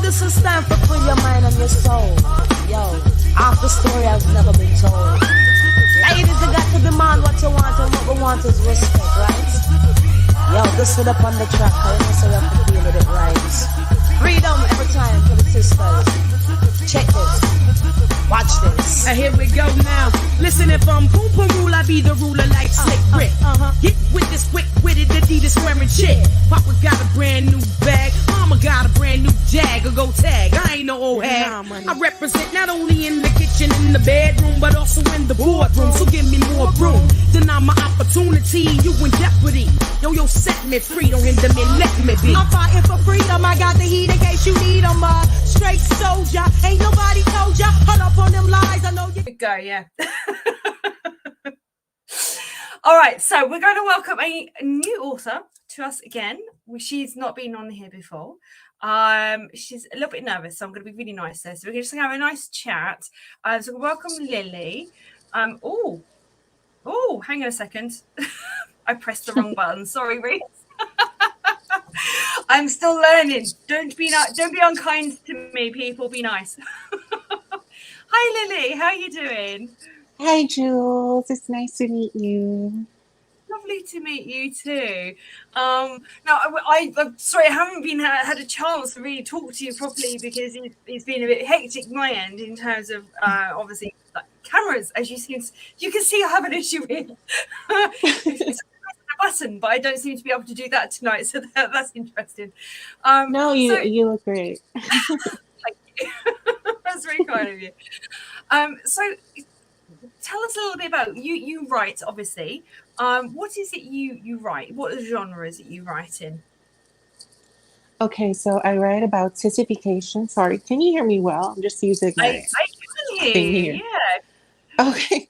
this is time for free your mind and your soul. Yo, half the story has never been told. Ladies, you got to demand what you want, and what we want is respect, right? Yo, just sit up on the track, I don't say you have to feel it right. Freedom every time for the sisters. Check this. Watch this. And here we go now. Listen, if I'm boom boom rule, I be the ruler like Slick Rick. Get with this quick-witted Adidas wearing chick. Papa got a brand new bag. Mama got a brand new Jag or go tag. I ain't no old hag. I represent not only in the kitchen, in the bedroom, but also in the boardroom. So give me more room. Deny my opportunity, you in jeopardy. Yo, set me free, don't hinder me, let me be. I'm fighting for freedom, I got the heat in case you need them. Straight soldier, ain't nobody told ya. Hold up on them lies, I know you. Go, yeah. All right, so we're going to welcome a new author to us again. She's not been on here before. She's a little bit nervous, so I'm going to be really nice there. So we're just going to have a nice chat. So welcome Lily. Oh, hang on a second. I pressed the wrong button. Sorry, Reese. I'm still learning. Don't be unkind to me, people. Be nice. Hi, Lily. How are you doing? Hi, Jules. It's nice to meet you. Lovely to meet you too. Now, I'm sorry, I haven't had a chance to really talk to you properly because it's been a bit hectic my end in terms of obviously cameras. As you can see, I have an issue with. It's a button, but I don't seem to be able to do that tonight, so that's interesting. No, you look great. Thank you. That's very kind of you. So tell us a little bit about you. You write, obviously. What is it you write? What genre is it you write in? Okay, so I write about sissification. Sorry, can you hear me well? I'm just using my I can hear you. Yeah. Okay.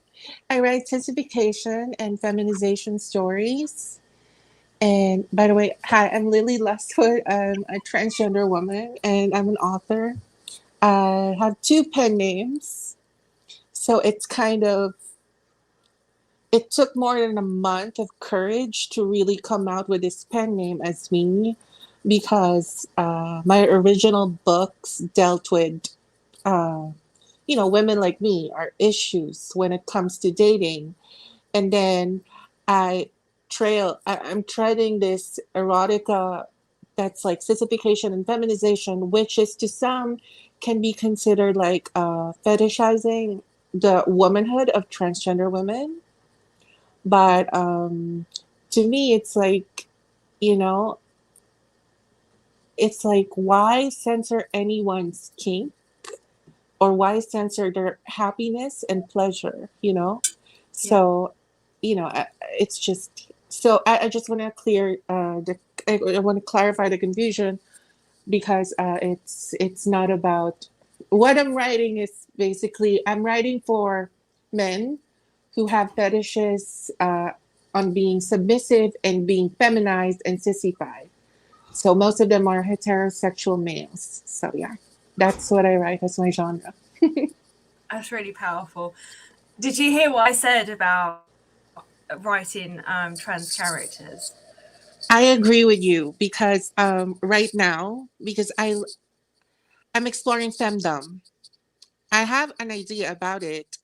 I write sissification and feminization stories. And by the way, hi, I'm Lilly Lustwood. I'm a transgender woman and I'm an author. I have 2 pen names. So it took more than a month of courage to really come out with this pen name as me, because my original books dealt with, women like me, our issues when it comes to dating. And then I'm treading this erotica that's like sissification and feminization, which is to some can be considered like fetishizing the womanhood of transgender women. But to me, it's like, it's like, why censor anyone's kink, or why censor their happiness and pleasure, So, it's just, so I just want to I want to clarify the confusion, because it's not about, what I'm writing is basically, I'm writing for men who have fetishes on being submissive and being feminized and sissified. So most of them are heterosexual males. So yeah, that's what I write as my genre. That's really powerful. Did you hear what I said about writing trans characters? I agree with you, because right now, because I'm exploring femdom. I have an idea about it.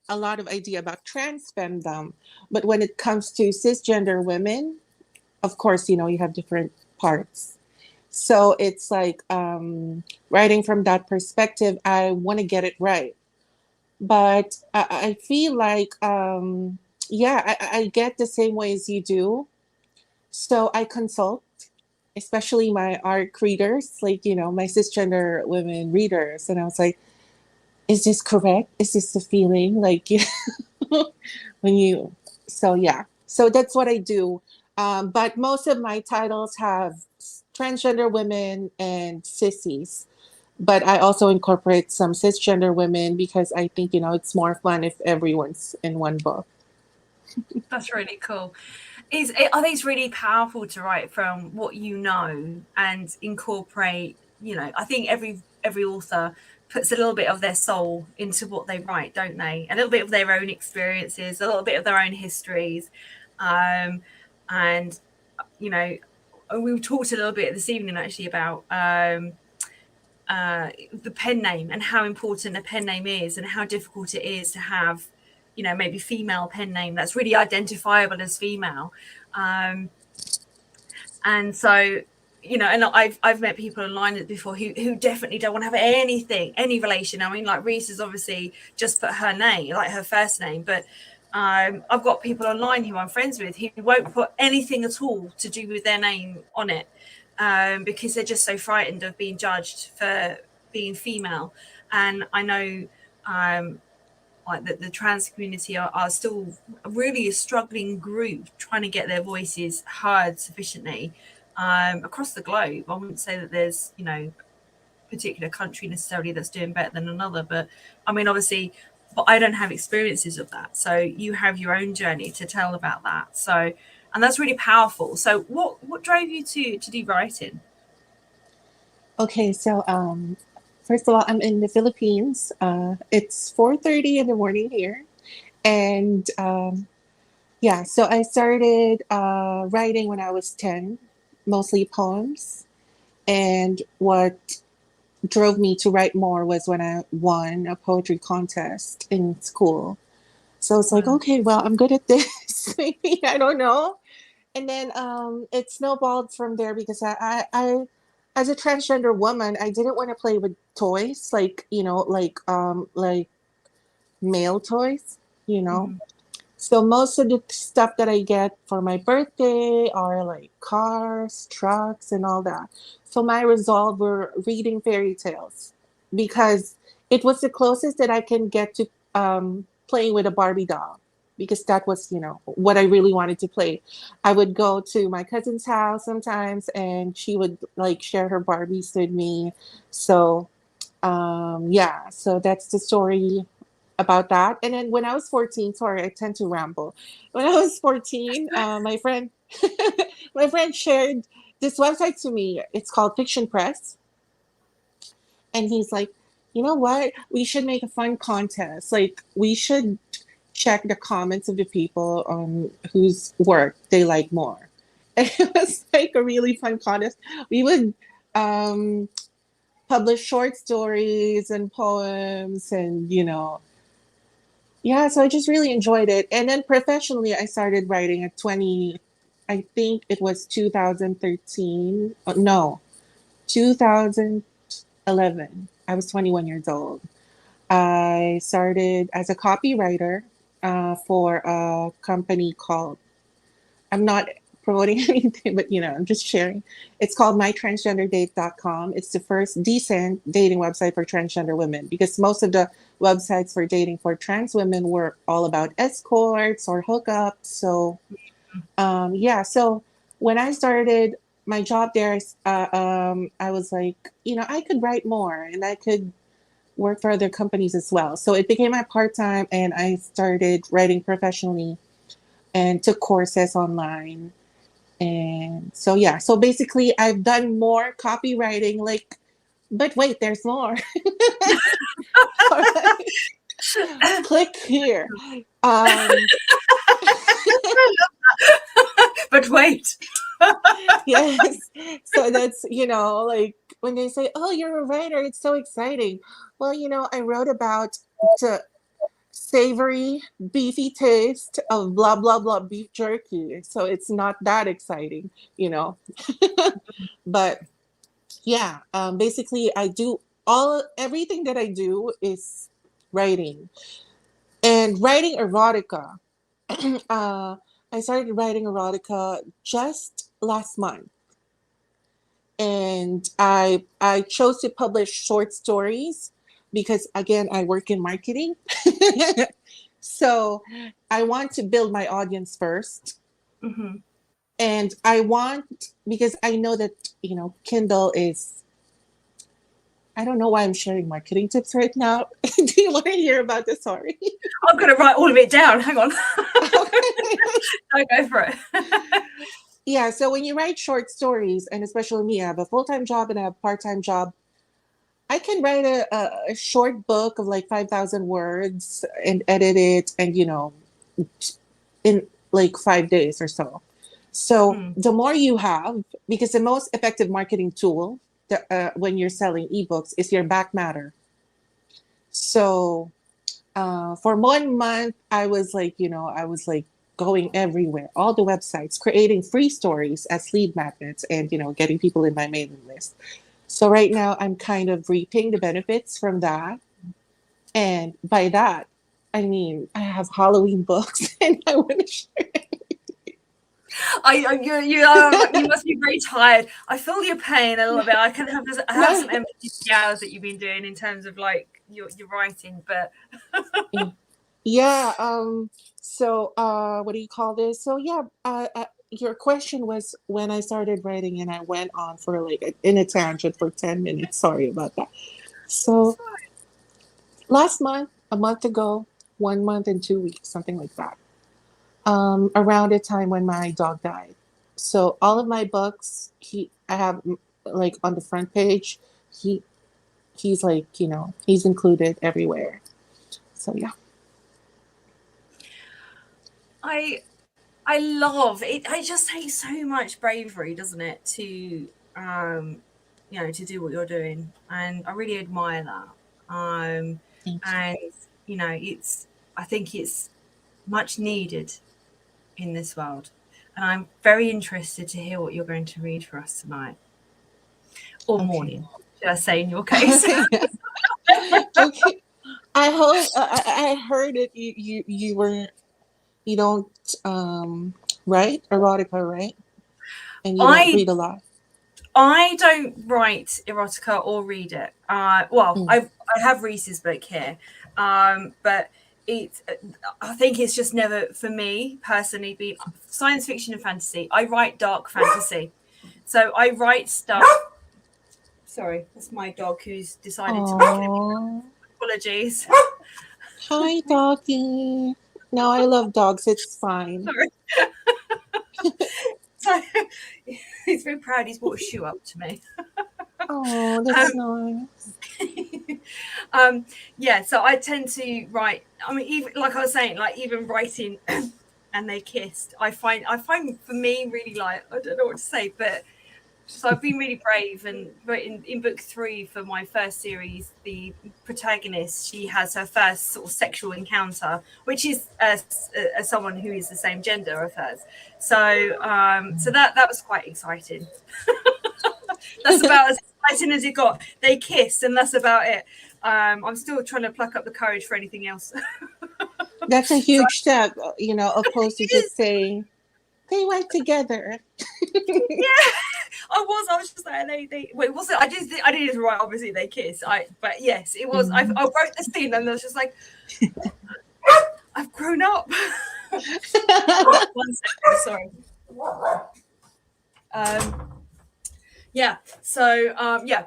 A lot of idea about trans femdom, but when it comes to cisgender women, of course, you have different parts. So it's like writing from that perspective, I want to get it right. But I feel like, I get the same way as you do. So I consult, especially my ARC readers, like, my cisgender women readers. And I was like, is this correct? Is this the feeling? Like, so yeah. So that's what I do. But most of my titles have transgender women and sissies. But I also incorporate some cisgender women, because I think, it's more fun if everyone's in one book. That's really cool. Are these really powerful to write from what you know and incorporate? I think every author puts a little bit of their soul into what they write, don't they? A little bit of their own experiences, a little bit of their own histories. And, we talked a little bit this evening actually about the pen name and how important a pen name is and how difficult it is to have, you know, maybe female pen name that's really identifiable as female. And so, you know, and I've met people online before who definitely don't want to have any relation. I mean, like Reese has obviously just put her name, like her first name, but I've got people online who I'm friends with who won't put anything at all to do with their name on it, because they're just so frightened of being judged for being female. And I know like the trans community are still really a struggling group trying to get their voices heard sufficiently across the globe. I wouldn't say that there's, you know, a particular country necessarily that's doing better than another, but I mean, obviously, but I don't have experiences of that. So you have your own journey to tell about that. So, and that's really powerful. So what drove you to do writing? Okay, so first of all, I'm in the Philippines. It's 4:30 in the morning here. And yeah, so I started writing when I was 10, mostly poems. And what drove me to write more was when I won a poetry contest in school. So it's like, okay, well, I'm good at this. Maybe, I don't know. And then it snowballed from there because I as a transgender woman, I didn't want to play with toys, like, you know, like male toys, you know. Mhm. So most of the stuff that I get for my birthday are like cars, trucks, and all that. So my resolve were reading fairy tales because it was the closest that I can get to playing with a Barbie doll, because that was, you know, what I really wanted to play. I would go to my cousin's house sometimes and she would like share her Barbies with me. So yeah, so that's the story about that. And then when I was 14, sorry, I tend to ramble. When I was 14, my friend my friend shared this website to me. It's called Fiction Press. And he's like, you know what? We should make a fun contest. Like, we should check the comments of the people on whose work they like more. And it was like a really fun contest. We would publish short stories and poems and, you know, yeah, so I just really enjoyed it. And then professionally, I started writing at 20, I think it was 2013. Oh, no, 2011. I was 21 years old. I started as a copywriter for a company called, I'm not promoting anything, but, you know, I'm just sharing. It's called mytransgenderdate.com. It's the first decent dating website for transgender women, because most of the websites for dating for trans women were all about escorts or hookups. So yeah, so when I started my job there, I was like, you know, I could write more and I could work for other companies as well. So it became my part-time, and I started writing professionally and took courses online. And so, yeah, so basically I've done more copywriting, like, but wait, there's more. Click here. But wait. Yes. So that's, you know, like when they say, oh, you're a writer, it's so exciting. Well, you know, I wrote about the savory, beefy taste of blah, blah, blah beef jerky. So it's not that exciting, you know. But yeah, basically I do everything that I do is writing. And writing erotica. I started writing erotica just last month. And I chose to publish short stories because, again, I work in marketing. So I want to build my audience first. Mm-hmm. And I want, because I know that, you know, Kindle is, I don't know why I'm sharing marketing tips right now. Do you want to hear about this? Sorry. I'm going to write all of it down. Hang on. I'll go for it. Yeah, so when you write short stories, and especially me, I have a full-time job and I have a part-time job, I can write a short book of like 5,000 words and edit it and, you know, in like 5 days or so. So the more you have, because the most effective marketing tool when you're selling ebooks is your back matter. So for 1 month, I was like, going everywhere, all the websites, creating free stories as lead magnets and, getting people in my mailing list. So right now I'm kind of reaping the benefits from that. And by that, I mean, I have Halloween books and I want to share. You must be very tired. I feel your pain a little bit. I can have some empathy for the hours that you've been doing in terms of like your writing, but yeah. So what do you call this? So yeah. Your question was when I started writing, and I went on for in a tangent for 10 minutes. Sorry about that. So last month, a month ago, 1 month and 2 weeks, something like that. Around the time when my dog died. So all of my books, I have like on the front page, he's like, he's included everywhere. So yeah. I love it. It just takes so much bravery, doesn't it, to to do what you're doing, and I really admire that. And I think it's much needed in this world, and I'm very interested to hear what you're going to read for us tonight or morning, should I say, in your case. Okay. I hope I heard it. You don't write erotica, right? And you don't read a lot. I don't write erotica or read it. I have Reese's book here, but I think it's just never for me personally been science fiction and fantasy. I write dark fantasy, so I write stuff. Sorry, that's my dog who's decided to make apologies. Hi, doggy. No, I love dogs. It's fine. Sorry. So he's very proud. He's brought a shoe up to me. Oh, that's nice. Yeah, so I tend to write. I mean, even like I was saying, like even writing and they kissed. I find for me really like I don't know what to say, but so I've been really brave. And in book 3 for my first series, the protagonist, she has her first sort of sexual encounter, which is as someone who is the same gender of hers. So that was quite exciting. That's about as exciting as it got. They kissed, and that's about it. I'm still trying to pluck up the courage for anything else. That's a huge step, opposed to just saying they went together. Yeah, I was just like they wait, was it? I didn't write obviously they kiss. But yes, it was. I wrote the scene and I was just like, I've grown up. 1 second, sorry. Yeah. So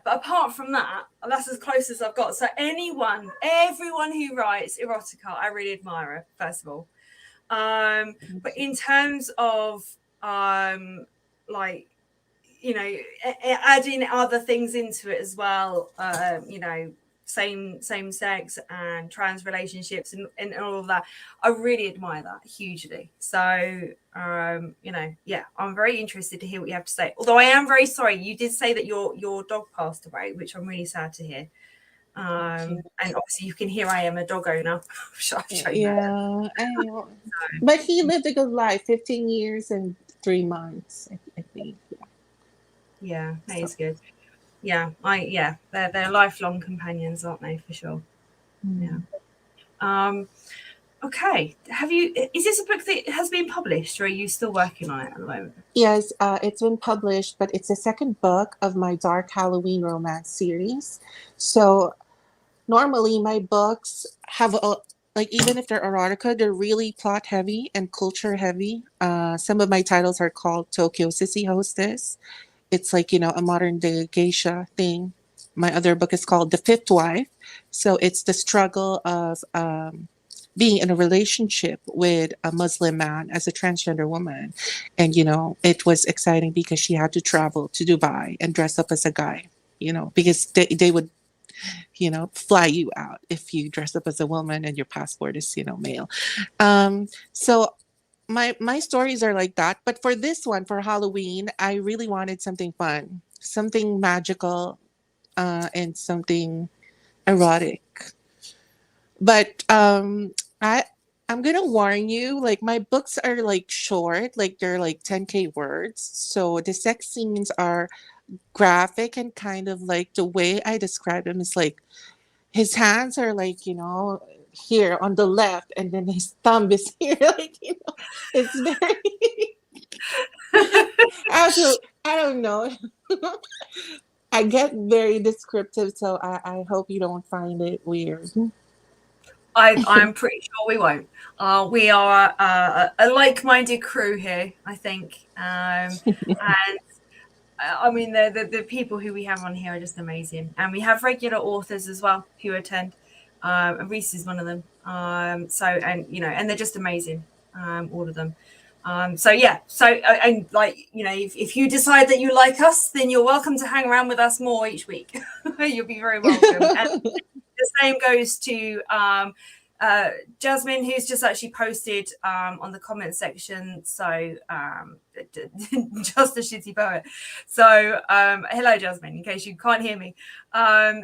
but apart from that, that's as close as I've got. So everyone who writes erotica, I really admire it, first of all. But in terms of adding other things into it as well, same sex and trans relationships and all of that, I really admire that hugely. So I'm very interested to hear what you have to say, although I am very sorry you did say that your dog passed away, which I'm really sad to hear. And obviously you can hear I am a dog owner. Yeah, but he lived a good life, 15 years and 3 months, I think. Yeah, that is good. Yeah, they're lifelong companions, aren't they? For sure. Yeah. Okay. Is this a book that has been published, or are you still working on it at the moment? Yes, it's been published, but it's the second book of my dark Halloween romance series. So normally my books have even if they're erotica, they're really plot heavy and culture heavy. Some of my titles are called Tokyo Sissy Hostess. It's like, a modern day geisha thing. My other book is called The Fifth Wife. So it's the struggle of being in a relationship with a Muslim man as a transgender woman. And, it was exciting because she had to travel to Dubai and dress up as a guy, because they would, fly you out if you dress up as a woman and your passport is, male. So my stories are like that. But for this one, for Halloween, I really wanted something fun. something magical and something erotic. But I I'm gonna warn you, like my books are like short, like they're like 10K words. So the sex scenes are graphic and kind of like the way I describe him is like his hands are like, here on the left and then his thumb is here, like, it's very also I don't know. I get very descriptive, so I hope you don't find it weird. I'm pretty sure we won't. We are a like-minded crew here, I think. And I mean, the people who we have on here are just amazing. And we have regular authors as well who attend. And Reese is one of them. And they're just amazing, all of them. If you decide that you like us, then you're welcome to hang around with us more each week. You'll be very welcome. And the same goes to Jasmine, who's just actually posted on the comment section. So just a shitty poet. So hello, Jasmine, in case you can't hear me.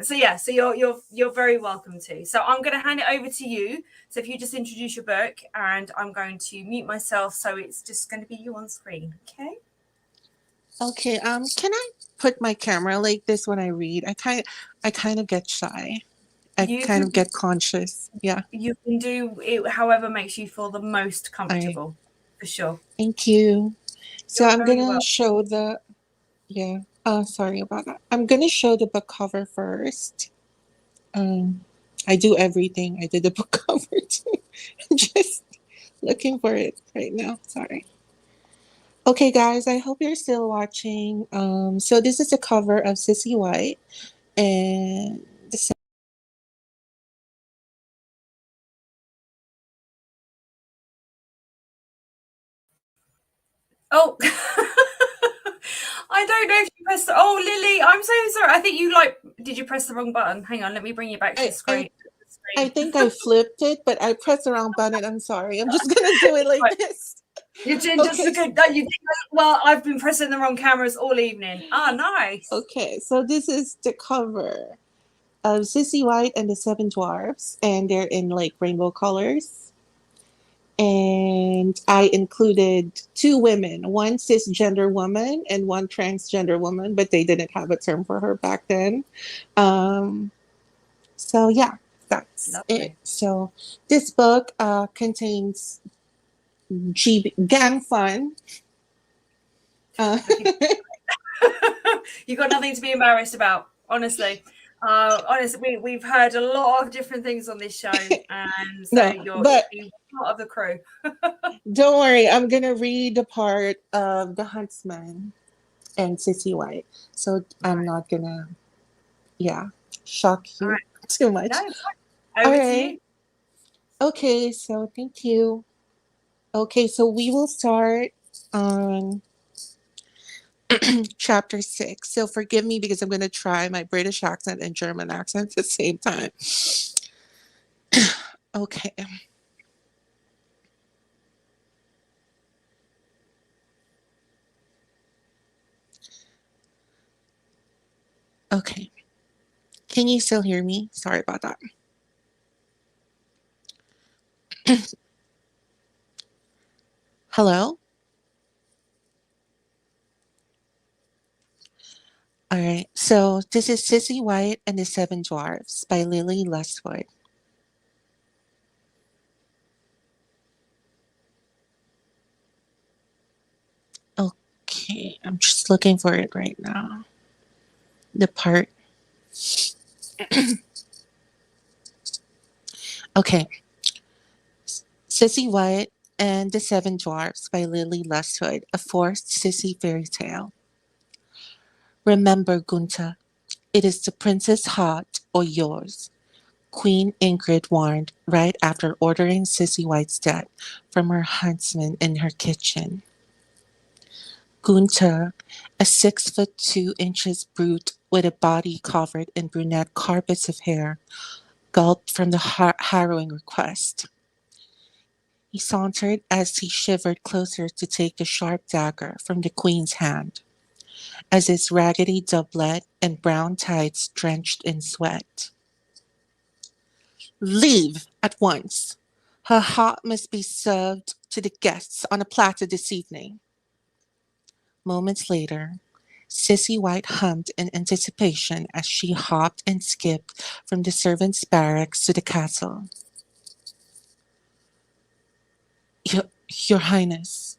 So you're very welcome to. So I'm going to hand it over to you. So if you just introduce your book, and I'm going to mute myself, so it's just going to be you on screen. Okay. Okay. Can I put my camera like this when I read? I kind of get shy. I kind of get conscious. Yeah. You can do it however makes you feel the most comfortable, for sure. Thank you. So You're I'm very gonna welcome. show the sorry about that. I'm gonna show the book cover first. I do everything. I did the book cover too. I'm just looking for it right now. Sorry. Okay, guys, I hope you're still watching. So this is the cover of Sissy White, and the Oh, I don't know if you pressed. Oh, Lily, I'm so sorry. I think did you press the wrong button? Hang on, let me bring you back to the screen. I think I flipped it, but I pressed the wrong button. I'm sorry. I'm just gonna do it like this. You did just okay. Well, I've been pressing the wrong cameras all evening. Ah, nice. Okay, so this is the cover of Sissy White and the Seven Dwarfs, and they're in like rainbow colors. And I included two women, one cisgender woman and one transgender woman, but they didn't have a term for her back then. So yeah, that's it. So this book contains gang fun. You got nothing to be embarrassed about, honestly. Honestly, we've heard a lot of different things on this show, and so you're part of the crew. Don't worry, I'm gonna read the part of the huntsman and Sissy White, so I'm not gonna, shock you too much. No, all right. Okay, so thank you. Okay, so we will start on chapter 6. So forgive me because I'm going to try my British accent and German accent at the same time. Okay. Okay. Can you still hear me? Sorry about that. Hello? All right. So this is Sissy White and the Seven Dwarfs by Lilly Lustwood. Okay. I'm just looking for it right now. The part. Okay. Sissy White and the Seven Dwarfs by Lilly Lustwood, a forced sissy fairy tale. Remember, Gunther, it is the princess' heart or yours, Queen Ingrid warned right after ordering Sissy White's death from her huntsman in her kitchen. Gunther, a 6'2" brute with a body covered in brunette carpets of hair, gulped from the harrowing request. He sauntered as he shivered closer to take the sharp dagger from the queen's hand. as his raggedy doublet and brown tights drenched in sweat. Leave at once. Her heart must be served to the guests on a platter this evening. Moments later, Sissy White hummed in anticipation as she hopped and skipped from the servants' barracks to the castle. Your Highness,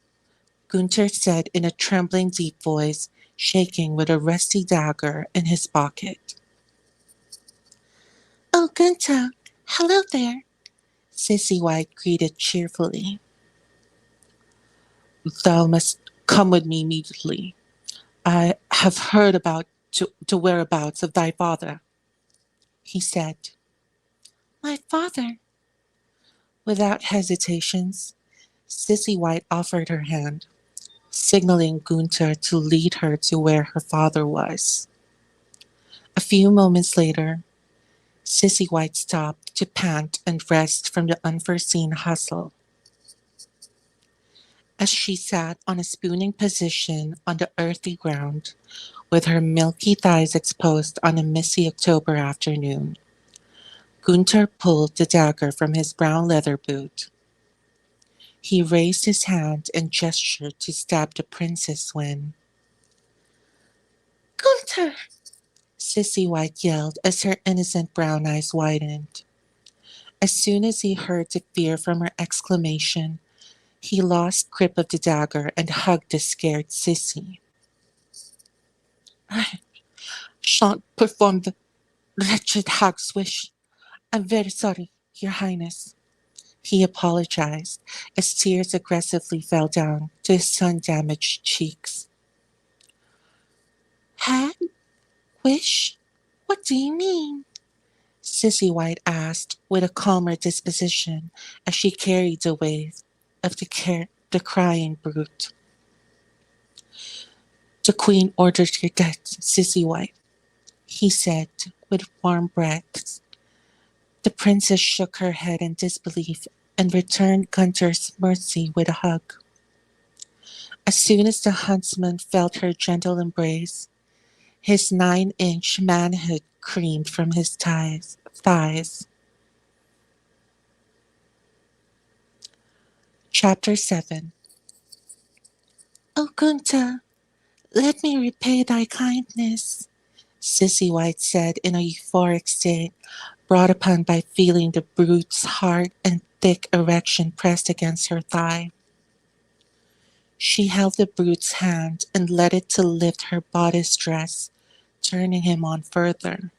Gunther said in a trembling, deep voice, shaking with a rusty dagger in his pocket. Oh, Gunther, hello there, Sissy White greeted cheerfully. Thou must come with me immediately. I have heard about the whereabouts of thy father, he said. My father? Without hesitations, Sissy White offered her hand, signaling Gunther to lead her to where her father was. A few moments later, Sissy White stopped to pant and rest from the unforeseen hustle. As she sat on a spooning position on the earthy ground, with her milky thighs exposed on a misty October afternoon, Gunther pulled the dagger from his brown leather boot. He raised his hand and gestured to stab the princess when... Gunther! Sissy White yelled as her innocent brown eyes widened. As soon as he heard the fear from her exclamation, he lost grip of the dagger and hugged the scared Sissy. I shan't perform the wretched hag's wish. I'm very sorry, Your Highness. He apologized as tears aggressively fell down to his sun-damaged cheeks. Hag? Wish? What do you mean? Sissy White asked with a calmer disposition as she carried the weight of the crying brute. The Queen ordered your death, Sissy White, he said with warm breaths. The princess shook her head in disbelief and returned Gunther's mercy with a hug. As soon as the huntsman felt her gentle embrace, his 9-inch manhood creamed from his thighs. Chapter 7. O Gunther, let me repay thy kindness, Sissy White said in a euphoric state, brought upon by feeling the brute's hard and thick erection pressed against her thigh. She held the brute's hand and led it to lift her bodice dress, turning him on further.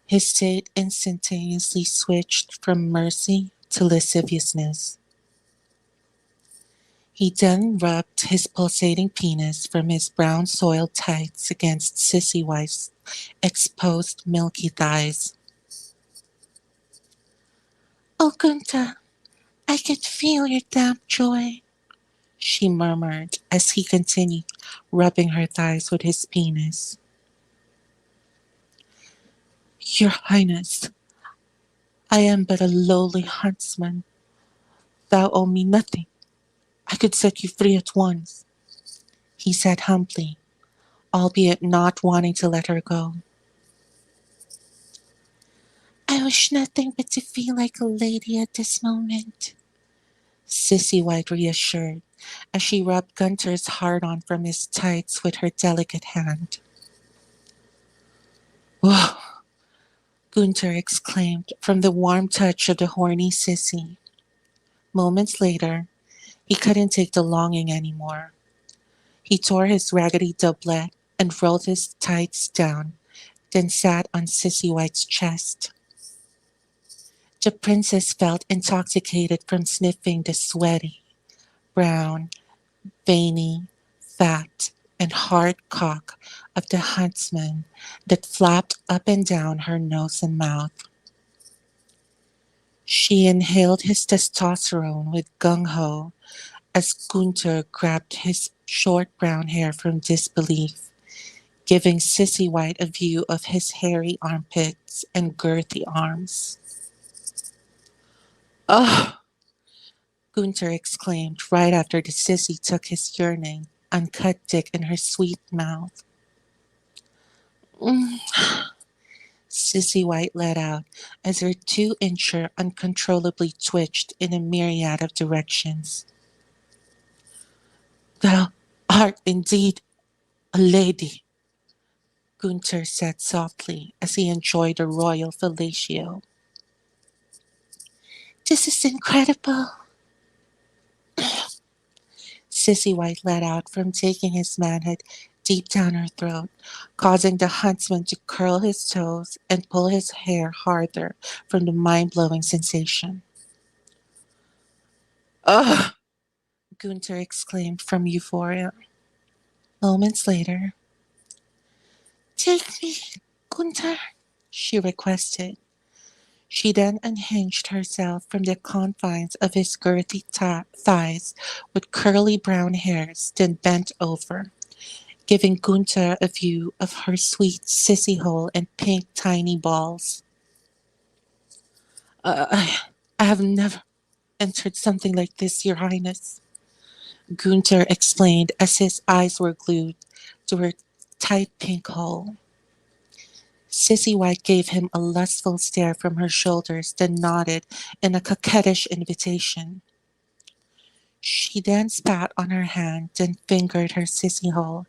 His state instantaneously switched from mercy to lasciviousness. He then rubbed his pulsating penis from his brown soiled tights against Sissy White's exposed milky thighs. Oh, Gunther, I could feel your damp joy, she murmured as he continued rubbing her thighs with his penis. Your Highness, I am but a lowly huntsman. Thou owe me nothing. I could set you free at once, he said humbly, albeit not wanting to let her go. I wish nothing but to feel like a lady at this moment, Sissy White reassured as she rubbed Gunther's hard-on from his tights with her delicate hand. Whoa! Gunther exclaimed from the warm touch of the horny Sissy. Moments later, he couldn't take the longing anymore. He tore his raggedy doublet and rolled his tights down, then sat on Sissy White's chest. The princess felt intoxicated from sniffing the sweaty, brown, veiny, fat, and hard cock of the huntsman that flapped up and down her nose and mouth. She inhaled his testosterone with gung-ho as Gunther grabbed his short brown hair from disbelief, giving Sissy White a view of his hairy armpits and girthy arms. Ugh! Gunther exclaimed right after the Sissy took his yearning uncut dick in her sweet mouth. Mm. Sissy White let out as her 2-incher uncontrollably twitched in a myriad of directions. Thou art indeed a lady, Gunther said softly as he enjoyed a royal fellatio. This is incredible, Sissy White let out from taking his manhood deep down her throat, causing the huntsman to curl his toes and pull his hair harder from the mind-blowing sensation. Ugh! Gunther exclaimed from euphoria. Moments later, take me, Gunther, she requested. She then unhinged herself from the confines of his girthy thighs with curly brown hairs, then bent over, giving Gunther a view of her sweet sissy hole and pink tiny balls. I have never entered something like this, Your Highness, Gunther explained as his eyes were glued to her tight pink hole. Sissy White gave him a lustful stare from her shoulders, then nodded in a coquettish invitation. She then spat on her hand, then fingered her sissy hole,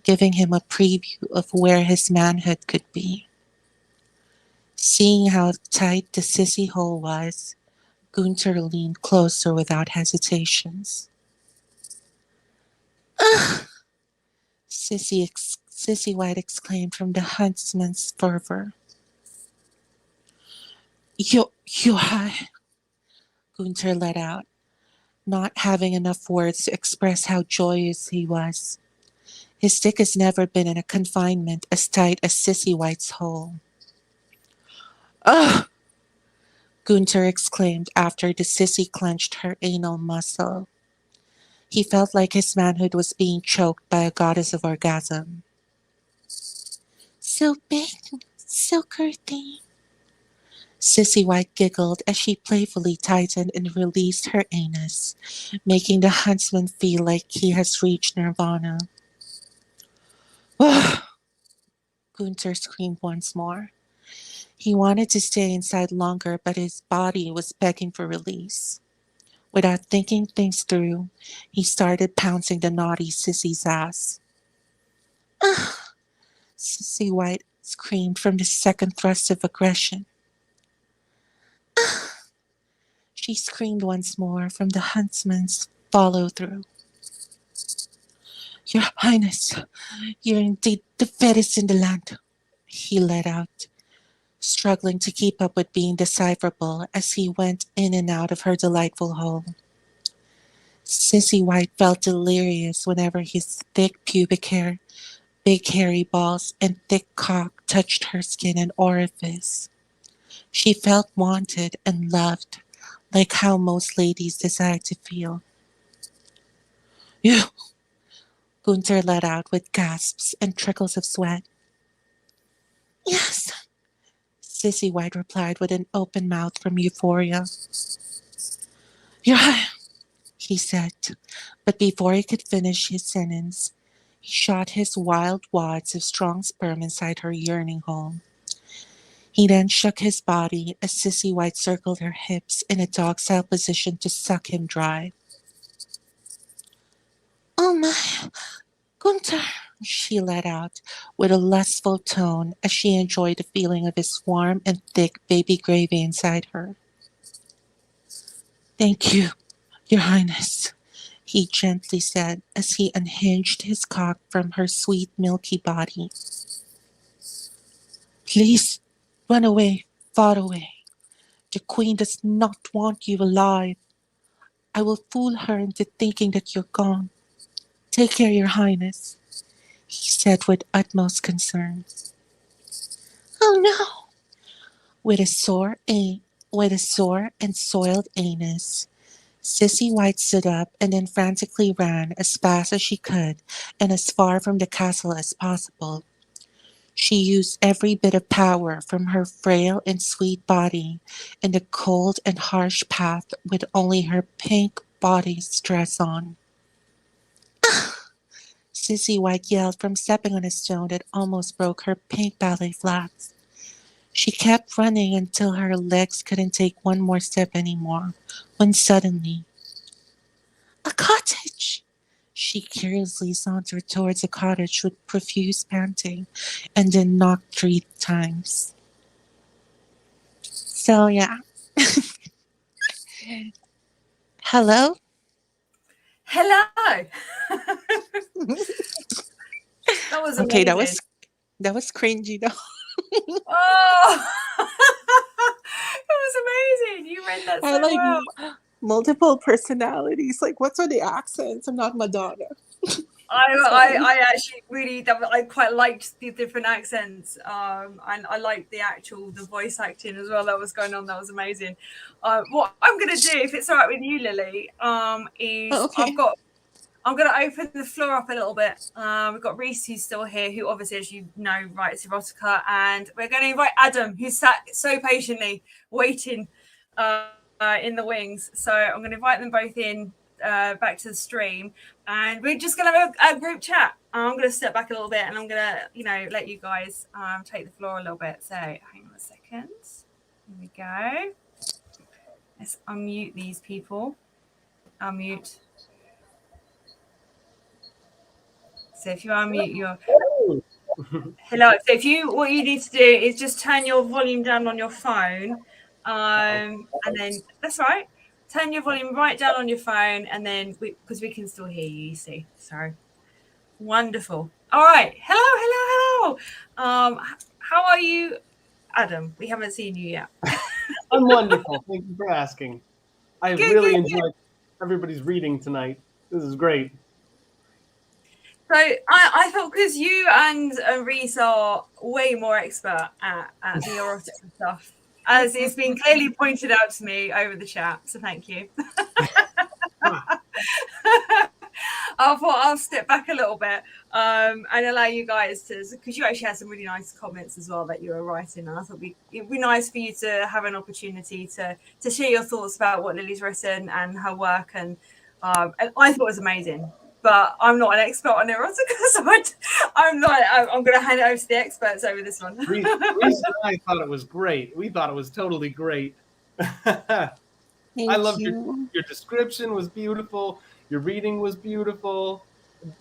giving him a preview of where his manhood could be. Seeing how tight the sissy hole was, Gunther leaned closer without hesitations. Ugh! Sissy White exclaimed from the huntsman's fervor. You high, Gunther let out, not having enough words to express how joyous he was. His dick has never been in a confinement as tight as Sissy White's hole. Ugh! Gunther exclaimed after the sissy clenched her anal muscle. He felt like his manhood was being choked by a goddess of orgasm. So big, so girthy. Sissy White giggled as she playfully tightened and released her anus, making the huntsman feel like he has reached nirvana. Ugh! Gunther screamed once more. He wanted to stay inside longer, but his body was begging for release. Without thinking things through, he started pouncing the naughty sissy's ass. Ugh! Sissy White screamed from the second thrust of aggression. Ugh! She screamed once more from the huntsman's follow-through. Your Highness, you're indeed the fairest in the land, he let out, struggling to keep up with being decipherable as he went in and out of her delightful hole. Sissy White felt delirious whenever his thick pubic hair, big hairy balls, and thick cock touched her skin and orifice. She felt wanted and loved, like how most ladies desire to feel. You! Gunther let out with gasps and trickles of sweat. Yes, Sissy White replied with an open mouth from euphoria. You're high, he said, but before he could finish his sentence, he shot his wild wads of strong sperm inside her yearning hole. He then shook his body as Sissy White circled her hips in a dog-style position to suck him dry. Oh my, Gunther, she let out with a lustful tone as she enjoyed the feeling of his warm and thick baby gravy inside her. Thank you, Your Highness, he gently said as he unhinged his cock from her sweet milky body. Please run away, far away. The Queen does not want you alive. I will fool her into thinking that you're gone. Take care, Your Highness, he said with utmost concern. Oh no! With a sore and soiled anus, Sissy White stood up and then frantically ran as fast as she could and as far from the castle as possible. She used every bit of power from her frail and sweet body in the cold and harsh path with only her pink body's dress on. Sissy White yelled from stepping on a stone that almost broke her pink ballet flats. She kept running until her legs couldn't take one more step anymore, when suddenly, a cottage! She curiously sauntered towards the cottage with profuse panting and then knocked 3 times. So, yeah. Hello? Hello. That was Okay, amazing. that was cringy though. Oh, it was amazing. You read that I so like well. multiple personalities. Like, what's with the accents? I'm not Madonna. I actually really I quite liked the different accents, and I liked the voice acting as well that was going on. That was amazing. What I'm gonna do, if it's all right with you, Lily, is Okay. I'm going to open the floor up a little bit. We've got Reese, who's still here, who obviously, as you know, writes erotica. And we're going to invite Adam, who sat so patiently waiting in the wings. So I'm going to invite them both in back to the stream. And we're just going to have a group chat. I'm going to step back a little bit and I'm going to, let you guys take the floor a little bit. So hang on a second. Here we go. Let's unmute these people. Unmute. So if you unmute your hello, so what you need to do is just turn your volume down on your phone, and then that's right. Turn your volume right down on your phone, and then because we can still hear you. You see, so wonderful. All right, hello. How are you, Adam? We haven't seen you yet. I'm wonderful. Thank you for asking. I really enjoyed everybody's reading tonight. This is great. So I thought because you and Reese are way more expert at the erotica stuff, as it's been clearly pointed out to me over the chat. So thank you. I thought I'll step back a little bit and allow you guys to, because you actually had some really nice comments as well that you were writing, and I thought it'd be nice for you to have an opportunity to share your thoughts about what Lily's written and her work, and I thought it was amazing. But I'm not an expert on erotica, so I'm going to hand it over to the experts over this one. Reese and I thought it was great. We thought it was totally great. I loved your description was beautiful. Your reading was beautiful.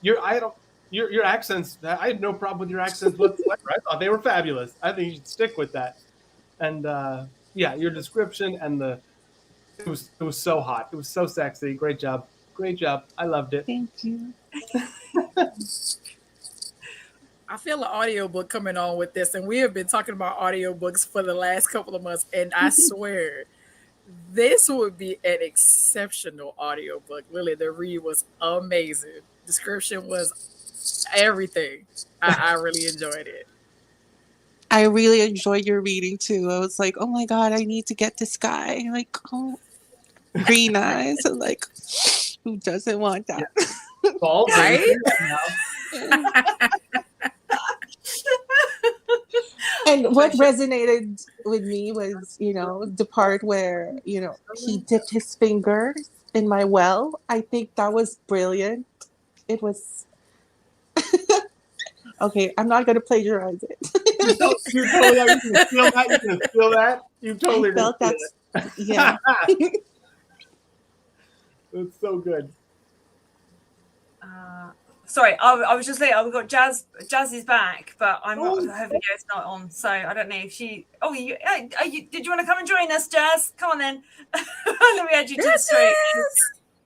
Your accents. I had no problem with your accents whatsoever. I thought they were fabulous. I think you should stick with that. And your description and it was so hot. It was so sexy. Great job. Great job. I loved it. Thank you. I feel an audiobook coming on with this, and we have been talking about audiobooks for the last couple of months, and I swear this would be an exceptional audiobook. Lily, the read was amazing. Description was everything. I really enjoyed it. I really enjoyed your reading too. I was like, oh my God, I need to get this guy. Like, oh, green eyes. And like, who doesn't want that? Bald, right? And what resonated with me was, the part where, he dipped his fingers in my well. I think that was brilliant. It was... Okay, I'm not going to plagiarize it. You can feel that? You can feel that? You totally felt that. Yeah. It's so good. Sorry, I was just late. I've got Jazz. Jazz is back, but her video's not on, so I don't know if she. Oh, did you want to come and join us, Jazz? Come on then. Let me add you to the stream.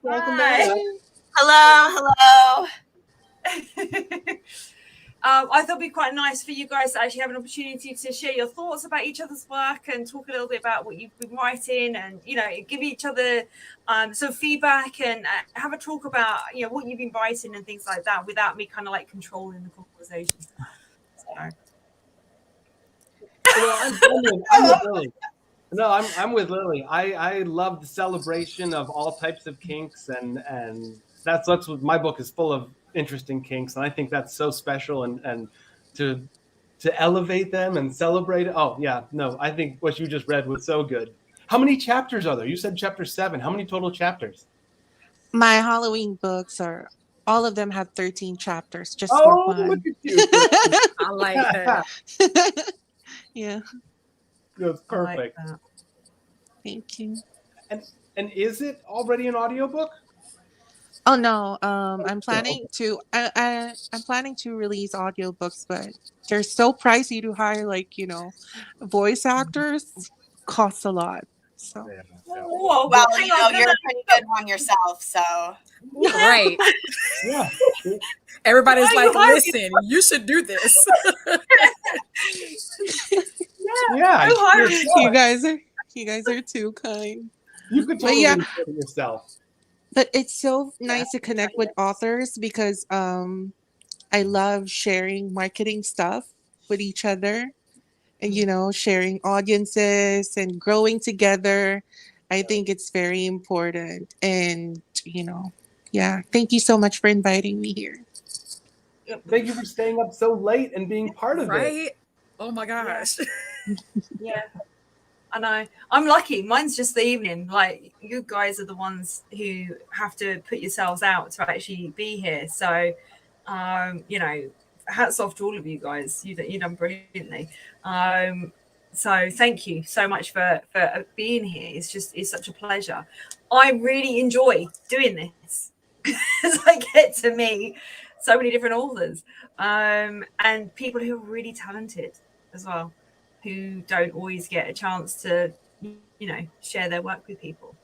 Welcome back. Hello. I thought it'd be quite nice for you guys to actually have an opportunity to share your thoughts about each other's work and talk a little bit about what you've been writing, and give each other some feedback and have a talk about what you've been writing and things like that without me kind of like controlling the conversation. So. Well, I'm with Lily. No, I'm with Lily. I love the celebration of all types of kinks, and that's what my book is full of. Interesting kinks, and I think that's so special, and to elevate them and celebrate it. Oh yeah, no, I think what you just read was so good. How many chapters are there? You said chapter 7. How many total chapters? My Halloween books are all of them have 13 chapters just for Oh, fun. look at you. I like that. Yeah. That's perfect. I like Thank you. And is it already an audiobook? Oh no, I'm planning to I'm planning to release audiobooks, but they're so pricey to hire, like, you know, voice actors. Costs a lot. So Yeah. Whoa, Well, hang you on, know, no, you're no, a pretty good one yourself, so. Right. Yeah. Everybody's Why are you like, hiring- listen, you should do this. Yeah. I'm hiring you guys are too kind. You could But totally yeah, do it yourself. but it's so nice to connect with authors because I love sharing marketing stuff with each other and, you know, sharing audiences and growing together. I think it's very important. And, you know, yeah, thank you so much for inviting me here. Thank you for staying up so late and being part of it. Right? Oh my gosh. Yeah. I know. I'm lucky. Mine's just the evening. Like, you guys are the ones who have to put yourselves out to actually be here. So, you know, hats off to all of you guys. You've done brilliantly. So thank you so much for being here. It's such a pleasure. I really enjoy doing this because I get to meet so many different authors and people who are really talented as well, who don't always get a chance to, you know, share their work with people.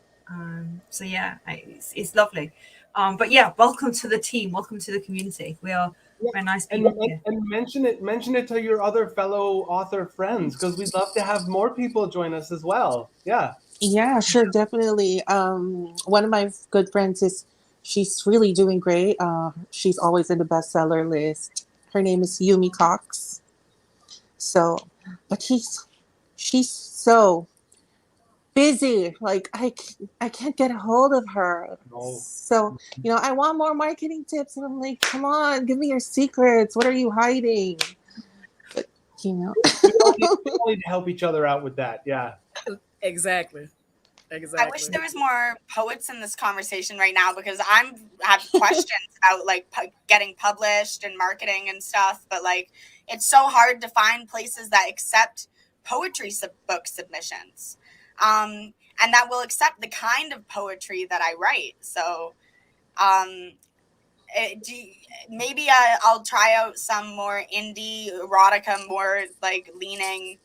So yeah, it's lovely. But yeah, welcome to the team. Welcome to the community. We're nice people here. And mention it to your other fellow author friends, because we'd love to have more people join us as well. Yeah. Yeah, sure, definitely. One of my good friends she's really doing great. She's always in the bestseller list. Her name is Yumi Cox. So, but she's so busy. Like I can't get a hold of her. No. So, you know, I want more marketing tips, and I'm like, come on, give me your secrets. What are you hiding? But, you know, we all need to help each other out with that. Yeah. Exactly. I wish there was more poets in this conversation right now, because I have questions about like getting published and marketing and stuff, but like it's so hard to find places that accept poetry book submissions, and that will accept the kind of poetry that I write. So maybe I'll try out some more indie erotica, more like leaning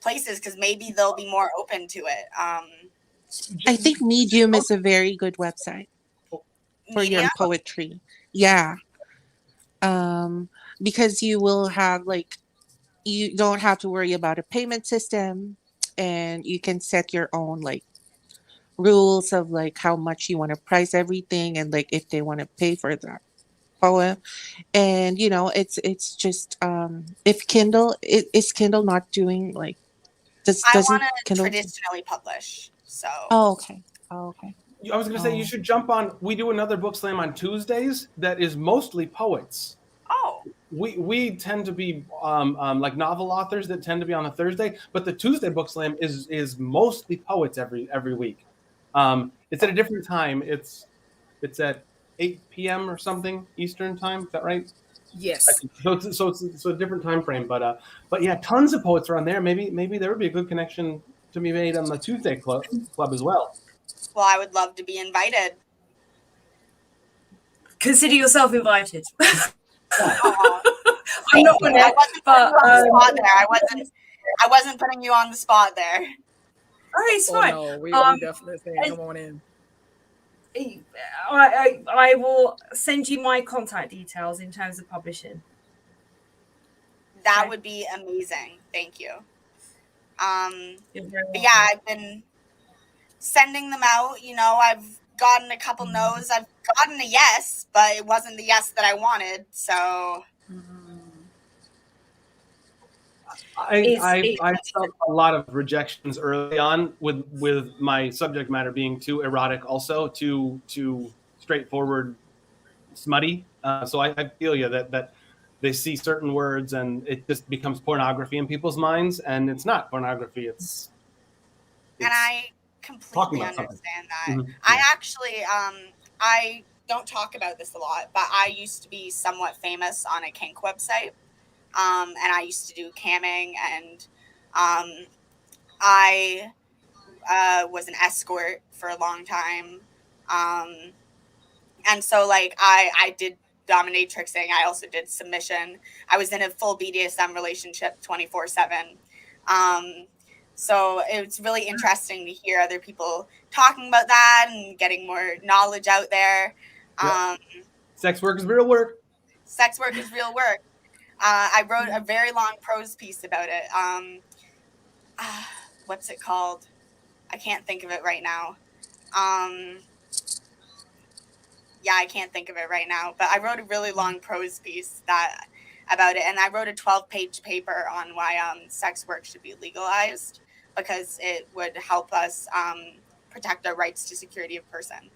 places, because maybe they'll be more open to it. I think Medium is a very good website for your poetry. Yeah. Because you will have like, you don't have to worry about a payment system, and you can set your own like rules of like how much you want to price everything, and like if they want to pay for the poem. And you know, it's just if Kindle is Kindle not doing like I want to Kindle traditionally publish. So. Oh, okay. Oh, okay. I was going to say, you should jump on. We do another book slam on Tuesdays that is mostly poets. Oh. We tend to be like novel authors that tend to be on a Thursday, but the Tuesday book slam is mostly poets every week. It's at a different time. It's at 8 p.m. or something Eastern time. Is that right? Yes. So it's a different time frame, but yeah, tons of poets are on there. Maybe there would be a good connection to be made on the Tuesday club as well. Well, I would love to be invited. Consider yourself invited. I'm not putting you on the spot there. I wasn't putting you on the spot there. Oh, it's fine. No, we definitely say come on in. I will send you my contact details in terms of publishing. That would be amazing. Thank you. But yeah, I've been sending them out. You know, I've gotten a couple no's. I've gotten a yes, but it wasn't the yes that I wanted. So I felt a lot of rejections early on with my subject matter being too erotic, also too straightforward, smutty. So I feel you that they see certain words and it just becomes pornography in people's minds, and it's not pornography. It's and I completely understand that. Mm-hmm. I actually I don't talk about this a lot, but I used to be somewhat famous on a kink website. And I used to do camming, and I was an escort for a long time. And so, like, I did dominatrixing. I also did submission. I was in a full BDSM relationship 24/7. So it's really interesting to hear other people talking about that and getting more knowledge out there. Sex work is real work. Sex work is real work. I wrote a very long prose piece about it. What's it called? I can't think of it right now. Yeah, I can't think of it right now. But I wrote a really long prose piece about it, and I wrote a 12-page paper on why sex work should be legalized, because it would help us protect our rights to security of person.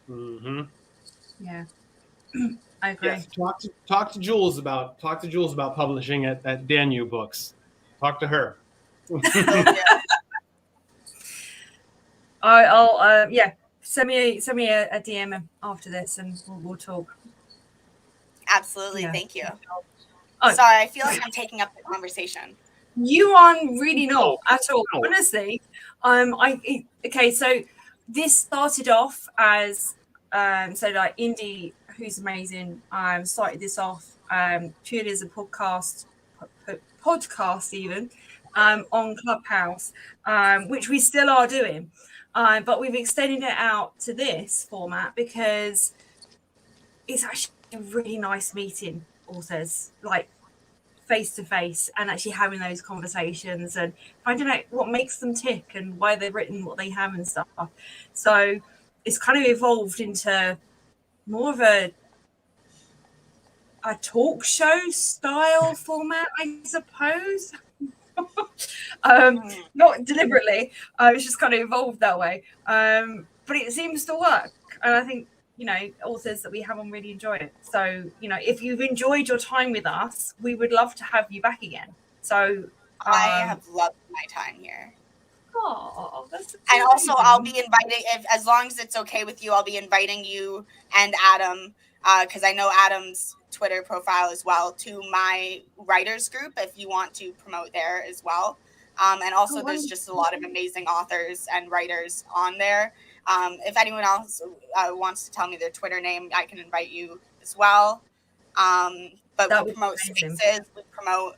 Mm-hmm. Yeah, I agree. Yes, talk to Jules about publishing at Danu Books. Talk to her. I'll send me a DM after this, and we'll talk. Absolutely, thank you. Oh. Sorry, I feel like I'm taking up the conversation. You are really not at all, honestly. Okay, so this started off as so like Indy, who's amazing, started this off purely as a podcast even on Clubhouse, which we still are doing, but we've extended it out to this format because it's actually a really nice meeting authors, like face to face, and actually having those conversations and finding out what makes them tick and why they've written what they have and stuff. So it's kind of evolved into more of a talk show style format, I suppose. Not deliberately, it's just kind of evolved that way, but it seems to work, and I think, you know, authors that we have on really enjoy it. So, you know, if you've enjoyed your time with us, we would love to have you back again. So I have loved my time here. Oh, that's and also I'll be inviting, as long as it's okay with you, I'll be inviting you and Adam, because I know Adam's Twitter profile as well, to my writers group if you want to promote there as well. And also there's just a lot of amazing authors and writers on there. If anyone else wants to tell me their Twitter name, I can invite you as well. But we promote spaces, we promote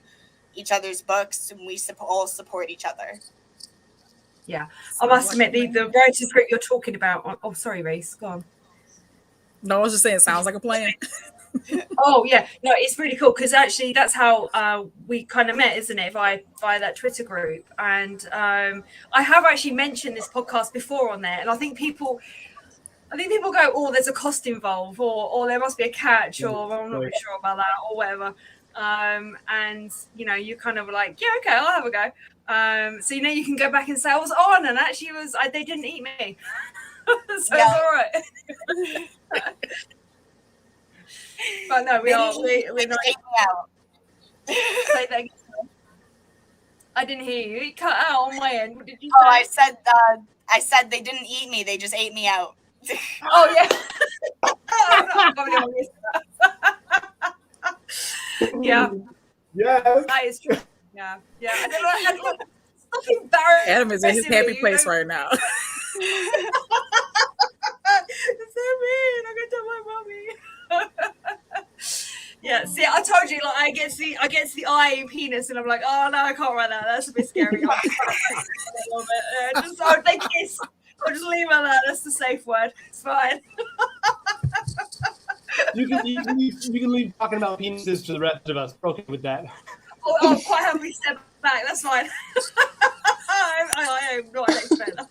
each other's books, and we all support each other. Yeah, I must admit, the writers group you're talking about. Oh, sorry, Reese, go on. No, I was just saying, sounds like a plan. Oh yeah, no, it's really cool because actually that's how we kind of met, isn't it? Via that Twitter group, and I have actually mentioned this podcast before on there, and I think people go, oh, there's a cost involved, or there must be a catch, or I'm not really sure about that, or whatever. And you know, you kind of were like, yeah, okay, I'll have a go. So you know, you can go back and say I was on, and actually they didn't eat me, so it's all right. But no, we're not. Say that again. I didn't hear you. It cut out on my end. What did you say? Oh, I said they didn't eat me. They just ate me out. Oh yeah. Yeah. Yeah. That is true. Yeah. Yeah. I don't know. Stop embarrassing. Adam is in his happy place right now. It's so mean. I'm gonna tell my mommy. Yeah, see, I told you, like, I get to the eye penis, and I'm like, oh no, I can't write that. That's a bit scary. Just they kiss. I'll just leave it like that. That's the safe word. It's fine. You can leave talking about penises to the rest of us. Okay with that. Oh, I'm quite happy to step back. That's fine. I am not an expert.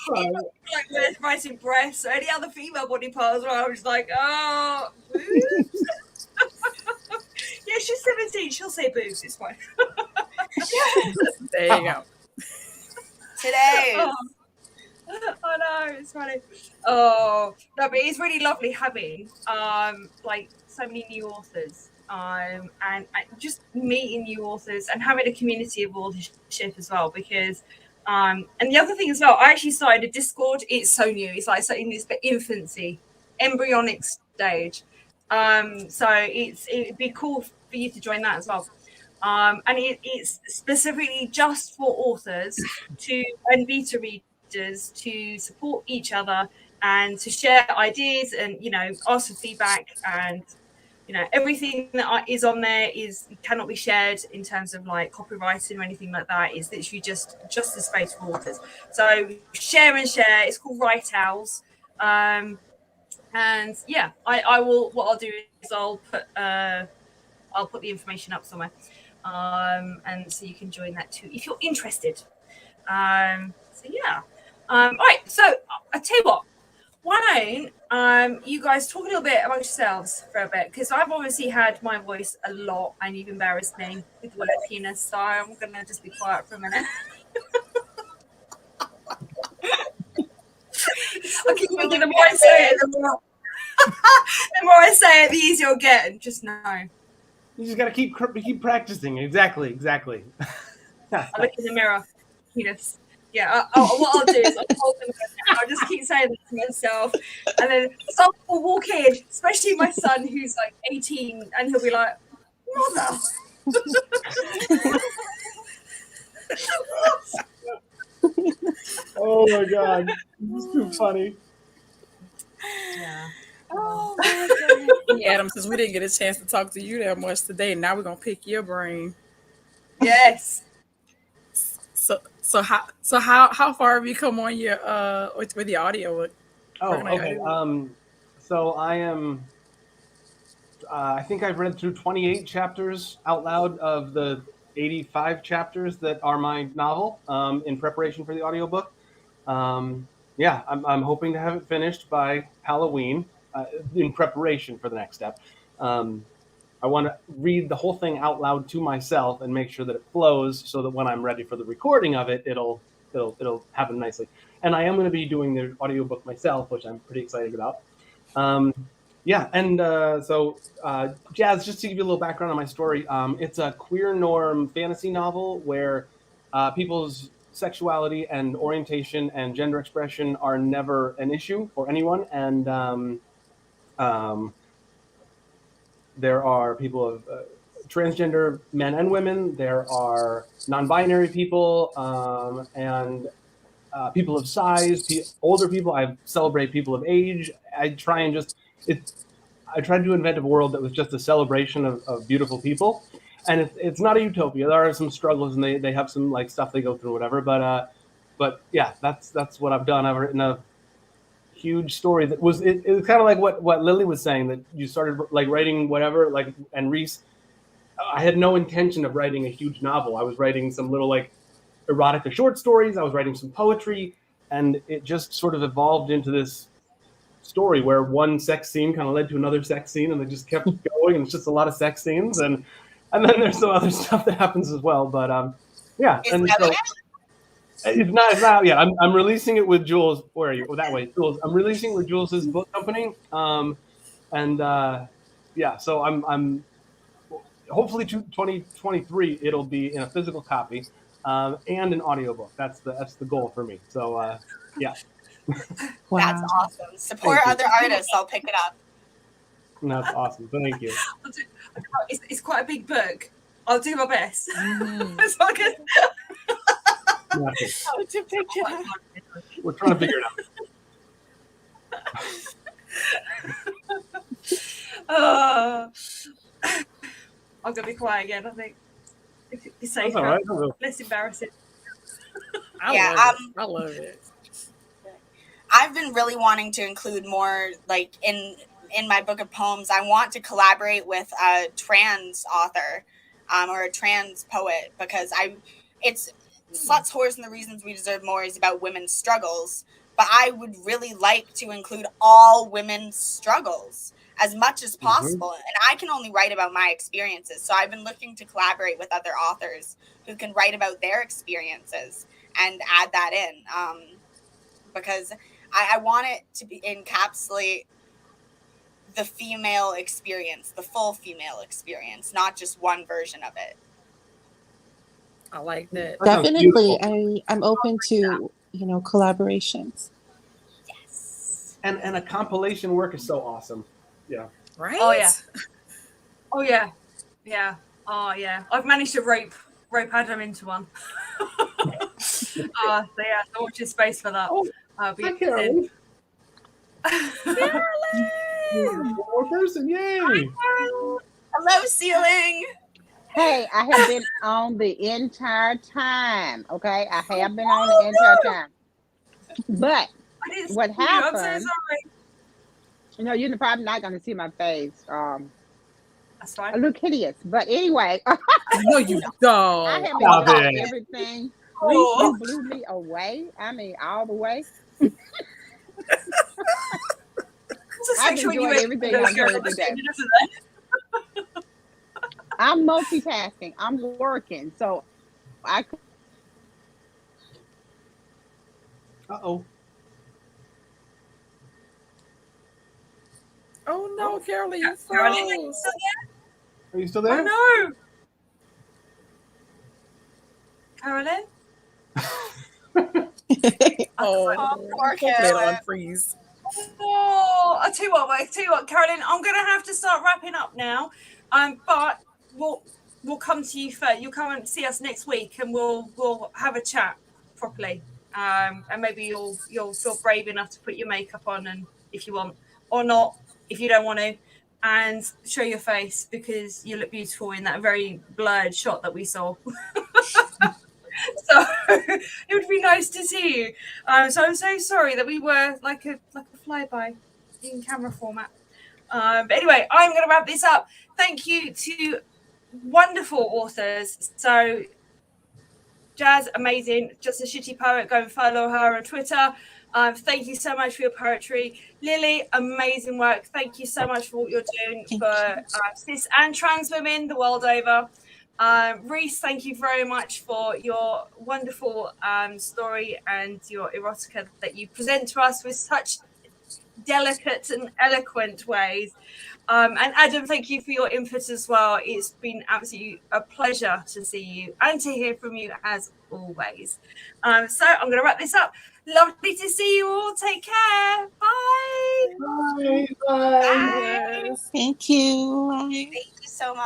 Like with writing breasts or any other female body parts, where I was like, oh, boobs. Yeah, she's 17. She'll say boobs. It's fine. There you go. Today. Oh, I know, it's funny. Oh no, but it's really lovely having like so many new authors, and just meeting new authors and having a community of authorship as well, because And the other thing as well, I actually started a Discord. It's so new. It's like in its infancy, embryonic stage. So it'd be cool for you to join that as well. And it's specifically just for authors and beta readers to support each other and to share ideas and, you know, ask for feedback. And, you know, everything that is on there cannot be shared in terms of like copywriting or anything like that. It's literally just a space for authors. So share and share. It's called Write Owls. And yeah, I will. What I'll do is I'll put the information up somewhere, and so you can join that too if you're interested. So yeah. All right. So I tell you what. Why don't you guys talk a little bit about yourselves for a bit? Because I've obviously had my voice a lot, and you've embarrassed me with the word penis, so I'm gonna just be quiet for a minute. I keep thinking the more I say it, the more I say it, the easier it'll get. And just know. You just gotta keep practicing. Exactly. I look in the mirror. Penis. Yeah, what I'll do is I'll just keep saying this to myself, and then someone will walk in, especially my son who's like 18, and he'll be like, "Mother." Oh my god, this is too funny. Yeah. Oh my god. Adam, since we didn't get a chance to talk to you that much today, now we're gonna pick your brain. Yes. So how far have you come on your with the audio? Oh, okay. So I am. I think I've read through 28 chapters out loud of the 85 chapters that are my novel in preparation for the audiobook. Yeah, I'm hoping to have it finished by Halloween in preparation for the next step. I want to read the whole thing out loud to myself and make sure that it flows so that when I'm ready for the recording of it, it'll happen nicely. And I am going to be doing the audiobook myself, which I'm pretty excited about. Yeah, and so Jazz, just to give you a little background on my story, it's a queer norm fantasy novel where people's sexuality and orientation and gender expression are never an issue for anyone. And there are people of transgender men and women. There are non-binary people and people of size, older people. I celebrate people of age. I try to invent a world that was just a celebration of beautiful people. And it's not a utopia. There are some struggles, and they have some like stuff they go through, whatever. But yeah, that's what I've done. I've written a huge story that was it was kind of like what Lily was saying, that you started like writing whatever, like, and Reese, I had no intention of writing a huge novel. I was writing some little like erotica short stories. I was writing some poetry, and it just sort of evolved into this story where one sex scene kind of led to another sex scene, and they just kept going, and it's just a lot of sex scenes, and then there's some other stuff that happens as well. But yeah, and so it's not yet. I'm releasing it with Jules. Where are you? Oh, that way, Jules. I'm releasing it with Jules's book company, and yeah. So I'm hopefully 2023 it'll be in a physical copy and an audiobook. That's the goal for me. So yeah. Wow. That's awesome. Support other artists. I'll pick it up. That's awesome. Thank you. It's quite a big book. I'll do my best. Mm-hmm. As long as we're trying to figure it out. I'm gonna be quiet again. I think if you say right. less embarrassing. I love it. I've been really wanting to include more, like in my book of poems. I want to collaborate with a trans author or a trans poet, because it's Sluts, Whores, and the Reasons We Deserve More is about women's struggles, but I would really like to include all women's struggles as much as possible. Mm-hmm. And I can only write about my experiences. So I've been looking to collaborate with other authors who can write about their experiences and add that in, because I want it to encapsulate the female experience, the full female experience, not just one version of it. I like that. That sounds Definitely. beautiful. I'm open to, collaborations. And a compilation work is so awesome. Yeah. Right? Oh yeah. Oh yeah. Yeah. Oh yeah. I've managed to rope Adam into one. So yeah, so watch his space for that. Oh, hi, Carolyn. Carolyn! One more person, yay! Hello, ceiling. Hey, I have been on the entire time. Okay, I have been on the entire time. But what happened? I'm so sorry. You're probably not going to see my face. That's fine. I look hideous, but anyway. No, you don't. I have been Stop doing it. everything. Oh. You blew me away. I mean, all the way. I've enjoyed everything I've heard today. I'm multitasking. I'm working, so I. Uh-oh. Oh no, Carolyn, you Carolyn, froze. Are you still there? Oh no. Carolyn? Oh, poor Carolyn. Unfreeze. Oh, I'll tell you what, Carolyn, I'm gonna have to start wrapping up now. But we'll come to you first. You'll come and see us next week, and we'll have a chat properly. And maybe you'll feel brave enough to put your makeup on, and if you want, or not, if you don't want to, and show your face because you look beautiful in that very blurred shot that we saw. So it would be nice to see you. So I'm so sorry that we were like a flyby in camera format. But anyway, I'm going to wrap this up. Thank you to wonderful authors. So Jazz, amazing. Just a Shitty Poet. Go and follow her on Twitter. Thank you so much for your poetry. Lily, amazing work. Thank you so much for what you're doing for cis and trans women the world over. Reese, thank you very much for your wonderful story and your erotica that you present to us with such delicate and eloquent ways. And Adam, thank you for your input as well. It's been absolutely a pleasure to see you and to hear from you as always. So I'm going to wrap this up. Lovely to see you all. Take care. Bye. Bye. Bye. Thank you. Thank you so much.